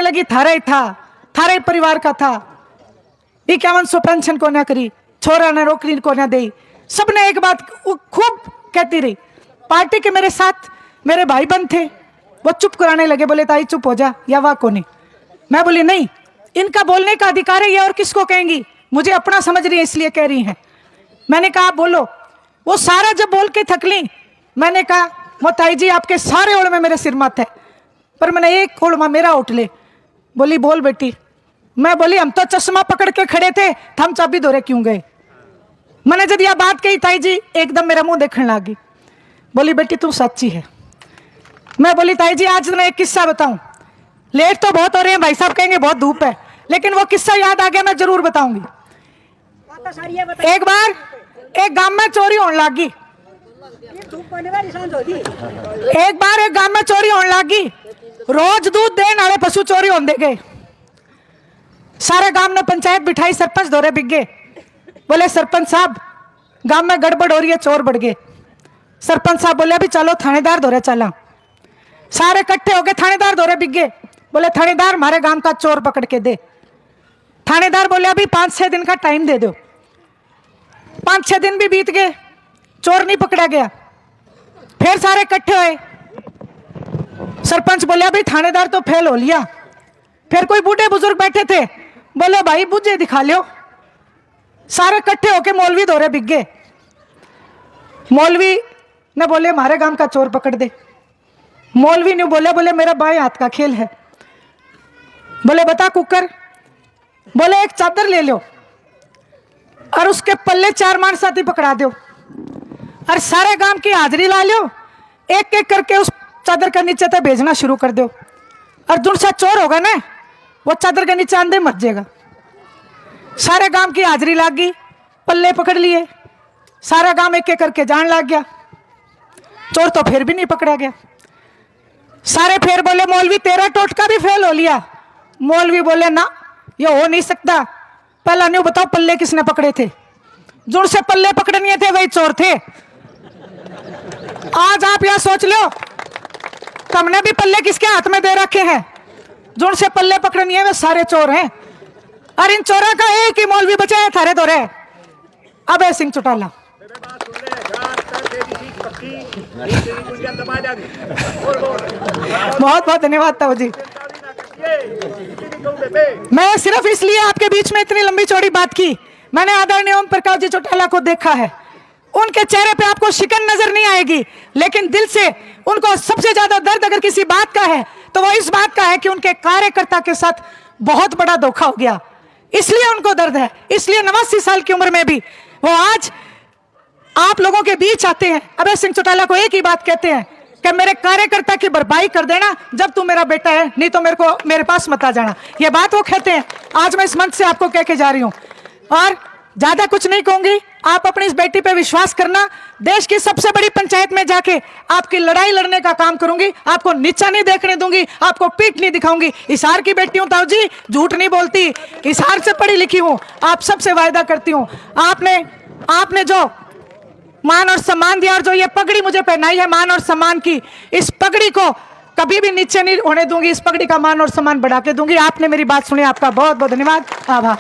लगी थारा ही था, थारा ही परिवार का था। 5100 पेंशन को ना करी, छोरा ने नौकरी को ना दी। सबने एक बात खूब कहती रही। पार्टी के मेरे साथ मेरे भाई बंद थे, वो चुप कराने लगे, बोले ताई चुप हो जा या वाह को नहीं। मैं बोली नहीं, इनका बोलने का अधिकार है, ये और किसको कहेंगी, मुझे अपना समझ रही है इसलिए कह रही हैं। मैंने कहा बोलो। वो सारा जब बोल के थकली, मैंने कहा मोताई जी आपके सारे ओड़ मेरे सिर मत है, पर मैंने एक ओड़ मेरा उठ ले। बोली बोल बेटी। मैं बोली हम तो चश्मा पकड़ के खड़े थे, हम चाबी दौरे क्यों गए। मैंने जब यह बात कही ताई जी एकदम मेरा मुंह देखने लगी। बोली बेटी तू सच्ची है। मैं बोली ताई जी आज मैं एक किस्सा बताऊं, लेट तो बहुत हो रहे हैं, भाई साहब कहेंगे बहुत धूप है, लेकिन वो किस्सा याद आ गया, मैं जरूर बताऊंगी। एक बार एक गांव में चोरी होने लगी। एक बार एक गांव में चोरी होने लगी। रोज दूध देने वाले पशु चोरी होने गए। सारे गांव ने पंचायत बिठाई, सरपंच दौरे बिक गए। बोले सरपंच साहब गांव में गड़बड़ हो रही है, चोर बढ़ गए। सरपंच साहब बोले अभी चलो थानेदार दौरे चला। सारे इकट्ठे हो गए, थानेदार दौरे बिक गए। बोले थानेदार हमारे गांव का चोर पकड़ के दे। थानेदार बोले अभी 5-6 दिन का टाइम दे दो। 5-6 दिन भी बीत गए, चोर नहीं पकड़ा गया। फिर सारे इकट्ठे हुए। सरपंच बोले अभी थानेदार तो फेल हो लिया। फिर कोई बूढ़े बुजुर्ग बैठे थे, बोले भाई बुझे दिखा लो। सारे इकट्ठे होके मौलवी दौरे बिक गए। मौलवी ने बोले हमारे गांव का चोर पकड़ दे। मौलवी ने बोले मेरा बाएं हाथ का खेल है। बोले बता कुकर। बोले एक चादर ले लो और उसके पल्ले 4 मार साथी पकड़ा दो और सारे गांव की हाजिरी ला लो। एक एक करके उस चादर के नीचे तक भेजना शुरू कर दो और जो सा चोर होगा ना वो चादर के नीचे अंधे मर जाएगा। सारे गांव की हाजिरी लग गई, पल्ले पकड़ लिए, सारा गांव एक एक करके जान लग गया। चोर तो फिर भी नहीं पकड़ा गया। सारे फिर बोले मौलवी तेरा टोटका भी फेल हो लिया। मौलवी बोले ना ये हो नहीं सकता, पहला न्यू बताओ पल्ले किसने पकड़े थे। जुड़ से पल्ले पकड़ने थे वही चोर थे। आज आप यह सोच लो तुमने भी पल्ले किसके हाथ में दे रखे हैं। जुड़ से पल्ले पकड़ने वे सारे चोर हैं और इन चोरों का एक ही मौलवी बचा है थारे दौरे, अभय सिंह चौटाला। बहुत बहुत धन्यवाद ताऊ जी। मैं सिर्फ इसलिए आपके बीच में इतनी लंबी चौड़ी बात की, मैंने आदरणीय ओम प्रकाश जी चौटाला को देखा है। उनके चेहरे पे आपको शिकन नजर नहीं आएगी, लेकिन दिल से उनको सबसे ज्यादा दर्द अगर किसी बात का है तो वो इस बात का है कि उनके कार्यकर्ता के साथ बहुत बड़ा धोखा हो गया, इसलिए उनको दर्द है। इसलिए 89 साल की उम्र में भी वो आज आप लोगों के बीच आते हैं। अभय सिंह चौटाला को एक ही बात कहते हैं कि मेरे कार्यकर्ता की भरपाई कर देना जब तू मेरा बेटा है, नहीं तो मेरे पास मत आ जाना। ये बात वो कहते हैं। आज मैं इस मंच से आपको कह के जा रही हूं और ज्यादा कुछ नहीं कहूंगी। आप अपनी इस बेटी पे विश्वास करना। देश की सबसे बड़ी पंचायत में जाके आपकी लड़ाई लड़ने का काम करूंगी। आपको नीचा नहीं देखने दूंगी, आपको पीठ नहीं दिखाऊंगी। हिसार की बेटी हूं ताऊ जी, झूठ नहीं बोलती, हिसार से पढ़ी लिखी हूं। आप सबसे वायदा करती हूं, आपने जो मान और सम्मान दिया और जो ये पगड़ी मुझे पहनाई है मान और सम्मान की, इस पगड़ी को कभी भी नीचे नहीं होने दूंगी। इस पगड़ी का मान और सम्मान बढ़ा के दूंगी। आपने मेरी बात सुनी, आपका बहुत बहुत धन्यवाद, आभार।